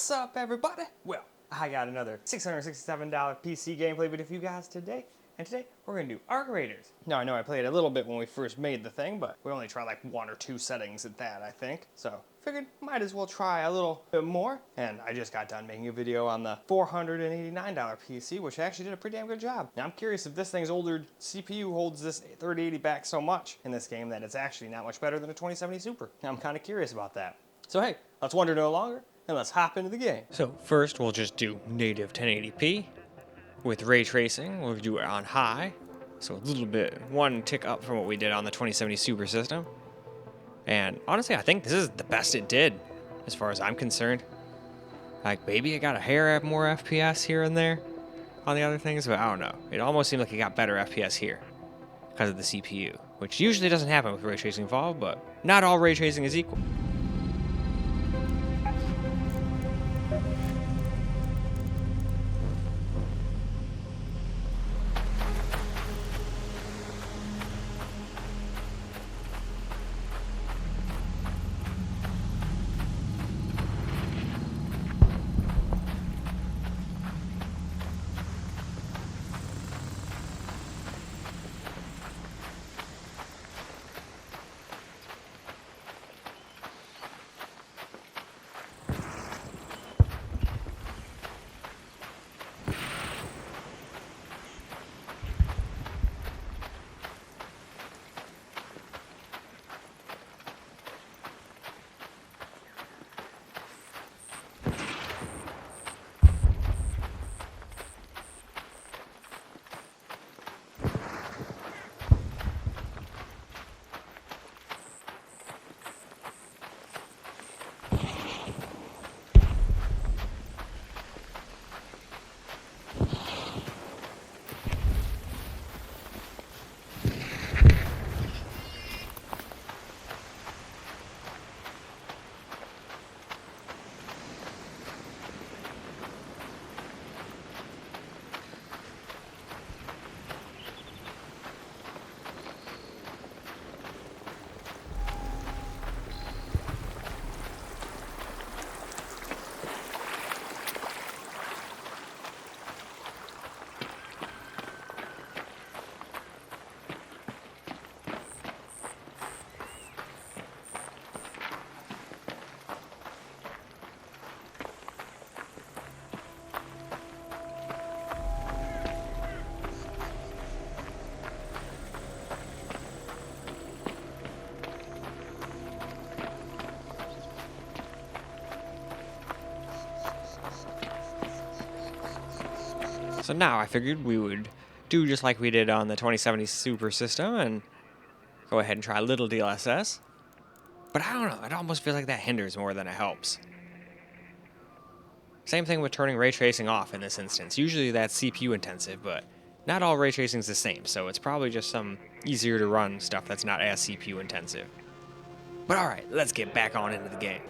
What's up, everybody? Well, I got another $667 PC gameplay video for you guys today. And today, we're going to do arc raiders. Now, I know I played a little bit when we first made the thing, but we only tried like 1 or 2 settings at that, I think. So, figured might as well try a little bit more. And I just got done making a video on the $489 PC, which actually did a pretty damn good job. Now, I'm curious if this thing's older CPU holds this 3080 back so much in this game that it's actually not much better than a 2070 Super. Now, I'm kind of curious about that. So, hey, let's wonder no longer, and let's hop into the game. So, first, we'll just do native 1080p. With ray tracing, we'll do it on high, so a little bit, one tick up from what we did on the 2070 Super system. And honestly, I think this is the best it did, as far as I'm concerned. Like, maybe it got a hair more FPS here and there on the other things, but I don't know. It almost seemed like it got better FPS here because of the CPU, which usually doesn't happen with ray tracing involved, but not all ray tracing is equal. So now I figured we would do just like we did on the 2070 Super system and go ahead and try a little DLSS. But I don't know, it almost feels like that hinders more than it helps. Same thing with turning ray tracing off in this instance. Usually that's CPU intensive, but not all ray tracing is the same, so it's probably just some easier to run stuff that's not as CPU intensive. But alright, let's get back on into the game.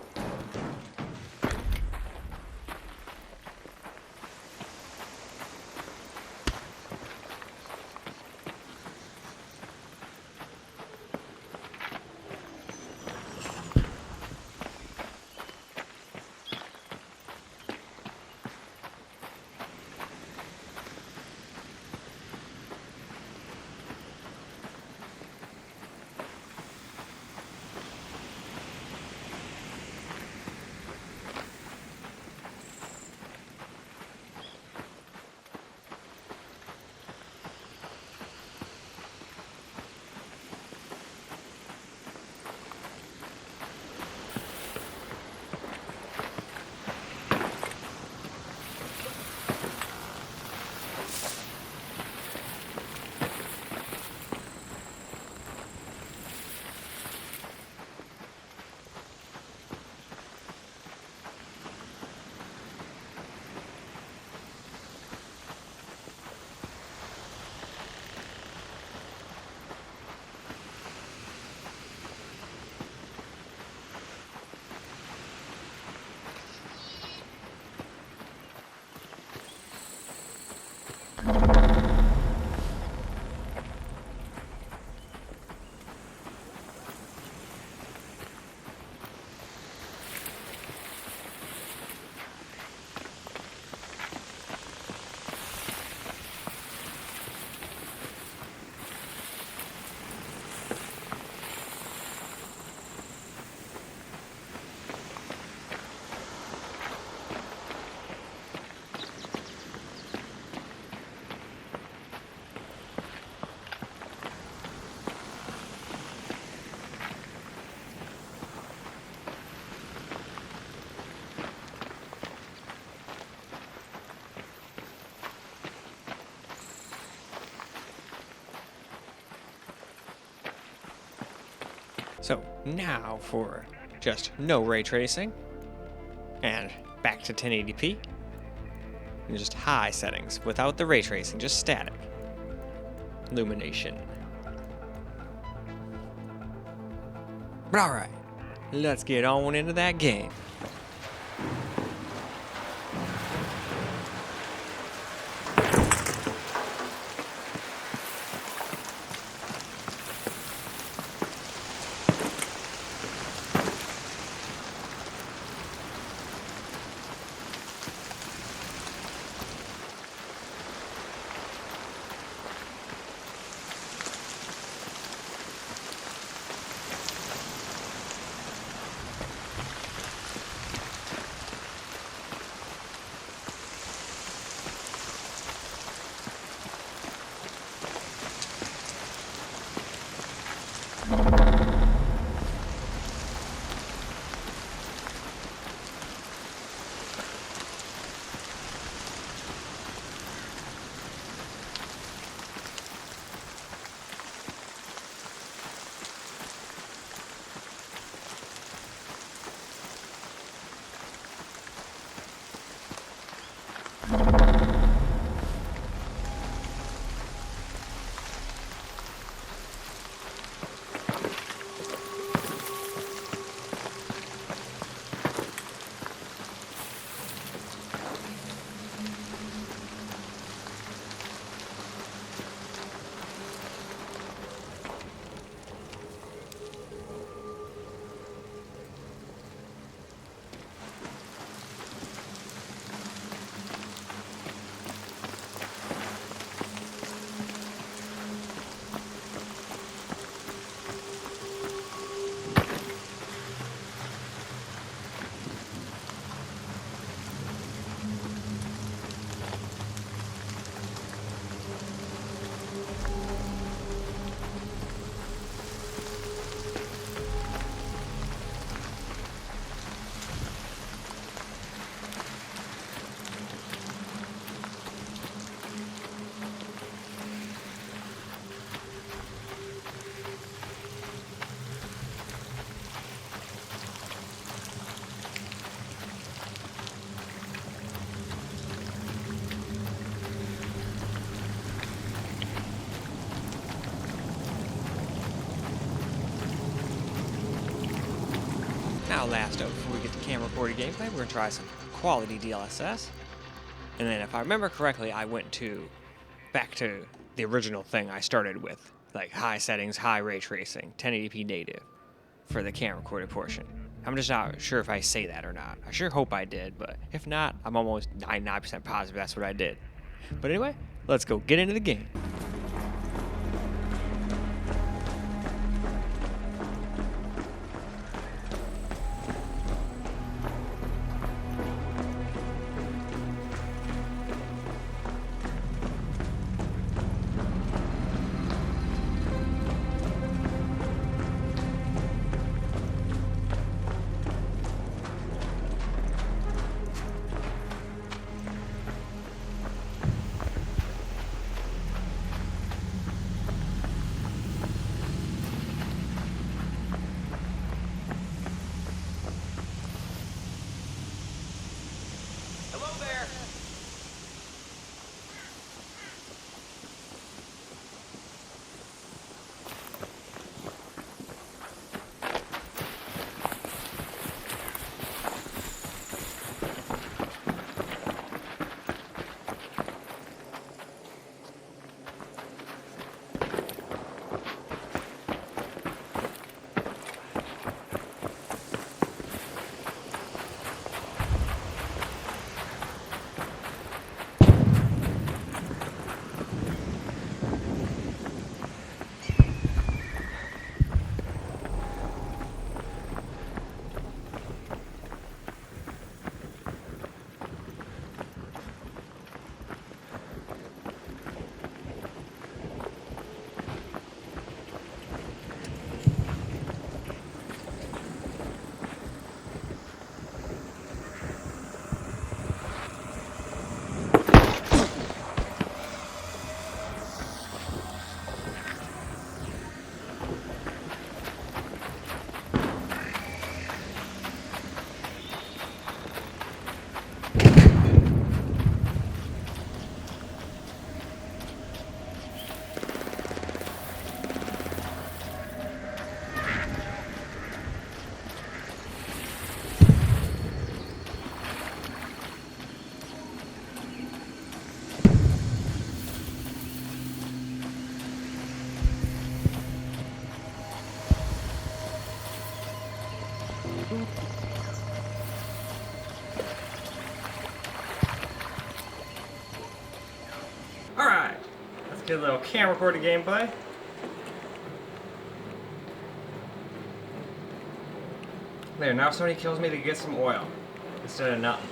So now for just no ray tracing, and back to 1080p, and just high settings without the ray tracing, just static illumination. But alright, let's get on into that game. Now last up, before we get to camera recorded gameplay, we're going to try some quality DLSS. And then if I remember correctly, I went back to the original thing I started with, like high settings, high ray tracing, 1080p native for the camera recorded portion. I'm just not sure if I say that or not. I sure hope I did, but if not, I'm almost 99% positive that's what I did. But anyway, let's go get into the game. Get a little camcorder gameplay. There, now if somebody kills me, they get some oil instead of nothing.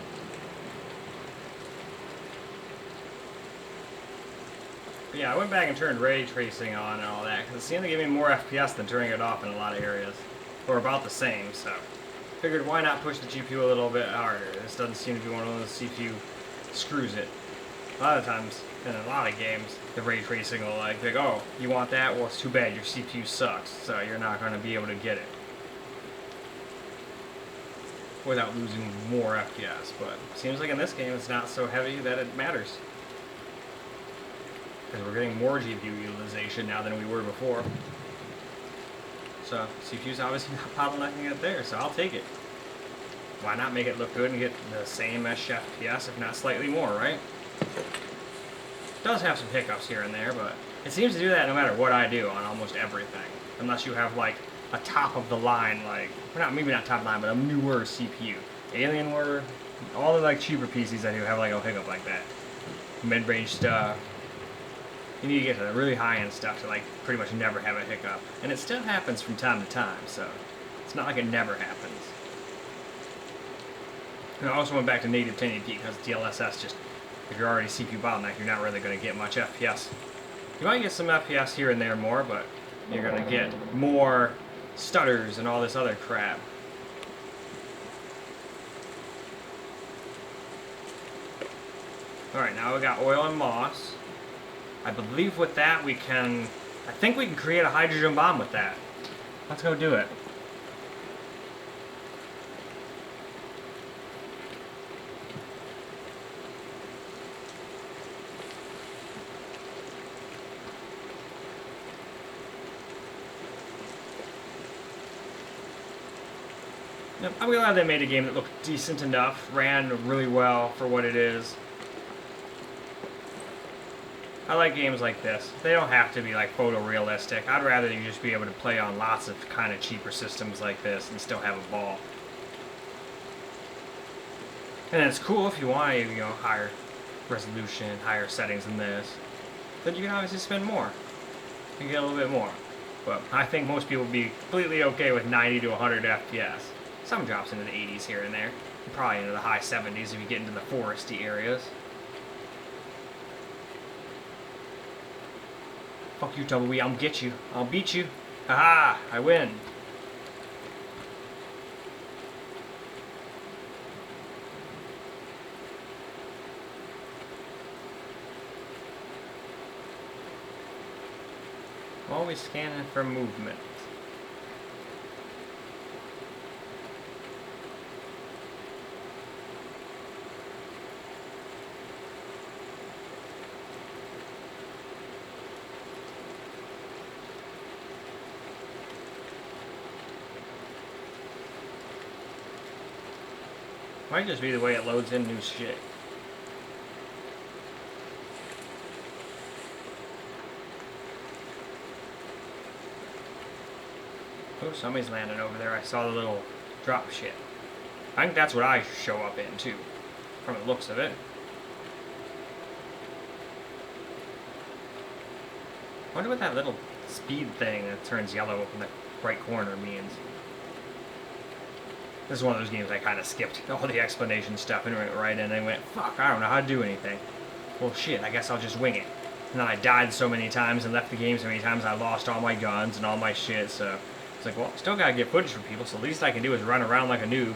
But yeah, I went back and turned ray tracing on and all that, because it seemed to give me more FPS than turning it off in a lot of areas. Or about the same, so figured why not push the GPU a little bit harder. This doesn't seem to be one of those CPU screws it. A lot of times, in a lot of games, the ray tracing will like, oh, you want that? Well, it's too bad, your CPU sucks, so you're not going to be able to get it. Without losing more FPS, but it seems like in this game it's not so heavy that it matters. Because we're getting more GPU utilization now than we were before. So, CPU's obviously not bottlenecking it there, so I'll take it. Why not make it look good and get the same FPS, if not slightly more, right? It does have some hiccups here and there, but it seems to do that no matter what I do on almost everything. Unless you have, like, a top-of-the-line, like, or not, maybe not top-of-the-line, but a newer CPU. Alienware, all the, like, cheaper PCs I do have, like, a hiccup like that. Mid-range stuff. You need to get to the really high-end stuff to, like, pretty much never have a hiccup. And it still happens from time to time, so it's not like it never happens. And I also went back to native 1080p because DLSS just, if you're already CPU bottleneck, you're not really going to get much FPS. You might get some FPS here and there more, but you're going to get more stutters and all this other crap. Alright, now we got oil and moss. I believe with that we can, I think we can create a hydrogen bomb with that. Let's go do it. Yep, I'm glad they made a game that looked decent enough, ran really well for what it is. I like games like this. They don't have to be like photorealistic. I'd rather you just be able to play on lots of kind of cheaper systems like this and still have a ball. And it's cool if you want, you know, higher resolution, higher settings than this. Then you can obviously spend more. You can get a little bit more. But I think most people would be completely okay with 90 to 100 FPS. Some drops into the 80s here and there. And probably into the high 70s if you get into the foresty areas. Fuck you, Tumbleweed. I'll get you. I'll beat you. Haha! I win. Always scanning for movement. Might just be the way it loads in new shit. Oh, somebody's landing over there. I saw the little drop shit. I think that's what I show up in, too. From the looks of it. I wonder what that little speed thing that turns yellow in the right corner means. This is one of those games I kind of skipped all the explanation stuff and went right in and went, fuck, I don't know how to do anything. Well, shit, I guess I'll just wing it. And then I died so many times and left the game so many times I lost all my guns and all my shit, so it's like, well, still gotta get footage from people, so the least I can do is run around like a noob.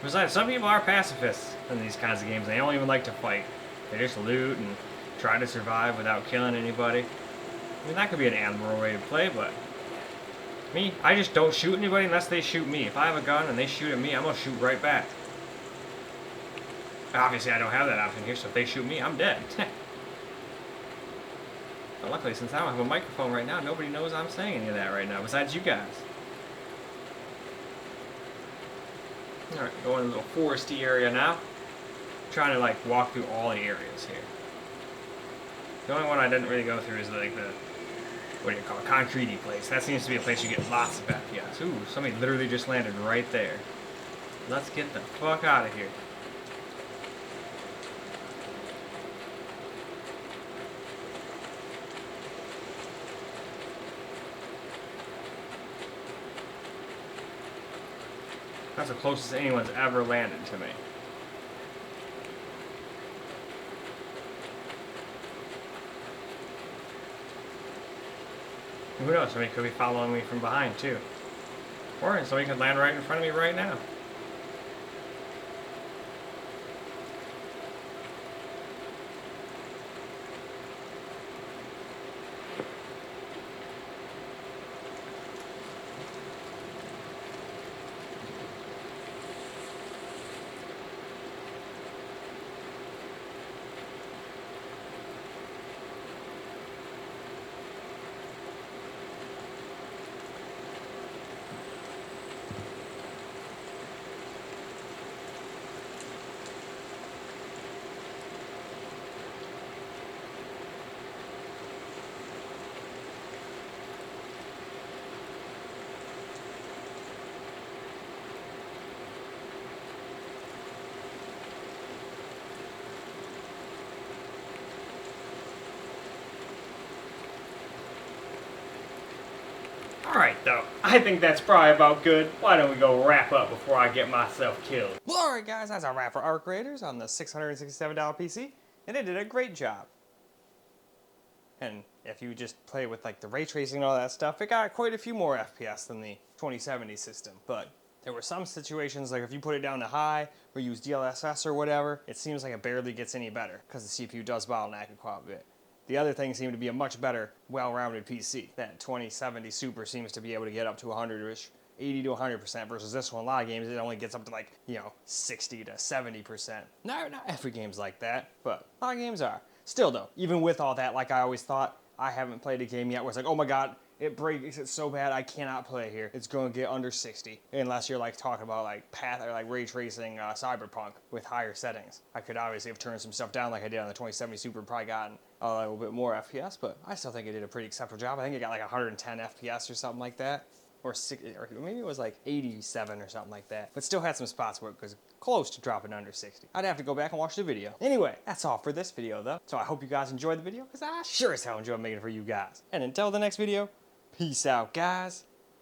Besides, some people are pacifists in these kinds of games. They don't even like to fight. They just loot and try to survive without killing anybody. I mean, that could be an admirable way to play, but me, I just don't shoot anybody unless they shoot me. If I have a gun and they shoot at me, I'm gonna shoot right back. Obviously, I don't have that option here, so if they shoot me, I'm dead. But luckily, since I don't have a microphone right now, nobody knows I'm saying any of that right now, besides you guys. Alright, going to a little foresty area now. Trying to, like, walk through all the areas here. The only one I didn't really go through is, like, the, what do you call it, concretey place. That seems to be a place you get lots of FPS. Ooh, somebody literally just landed right there. Let's get the fuck out of here. That's the closest anyone's ever landed to me. Who knows, somebody could be following me from behind too. Or somebody could land right in front of me right now. Alright though, I think that's probably about good. Why don't we go wrap up before I get myself killed? Well, alright guys, that's a wrap for ARC Raiders on the $667 PC, and it did a great job. And if you just play with like the ray tracing and all that stuff, it got quite a few more FPS than the 2070 system. But there were some situations, like if you put it down to high or use DLSS or whatever, it seems like it barely gets any better because the CPU does bottleneck quite a bit. The other thing seemed to be a much better, well-rounded PC. That 2070 Super seems to be able to get up to 100-ish, 80 to 100% versus this one. A lot of games, it only gets up to like, 60 to 70%. Not every game's like that, but a lot of games are. Still though, even with all that, like I always thought, I haven't played a game yet where it's like, oh my god, it breaks it so bad I cannot play here. It's going to get under 60. Unless you're like talking about like path or like ray tracing Cyberpunk with higher settings. I could obviously have turned some stuff down like I did on the 2070 Super and probably gotten a little bit more FPS, but I still think it did a pretty acceptable job. I think it got like 110 FPS or something like that. Or maybe it was like 87 or something like that. But still had some spots where it was close to dropping under 60. I'd have to go back and watch the video. Anyway, that's all for this video though. So I hope you guys enjoyed the video, because I sure as hell enjoyed making it for you guys. And until the next video, peace out guys.